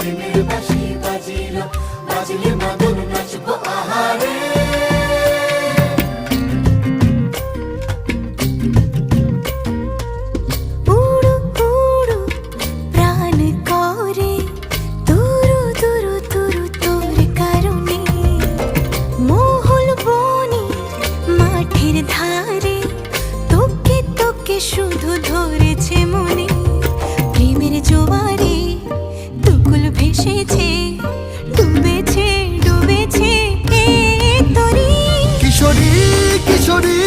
প্রেমের বাঁশি বাজিল, বাজলে মদন নাচবো আহারে। উড়ু উড়ু প্রাণ করে তুরু তুরু তুরু তোর কারণে, মহল বনের মাঠের ধারে তোকে তোকে শুধু ধরেছে মনে। প্রেমের জোয়ারে দুকুল ভেসেছে, ডুবেছে ডুবেছে এ তরি। কিশোরী কিশোরী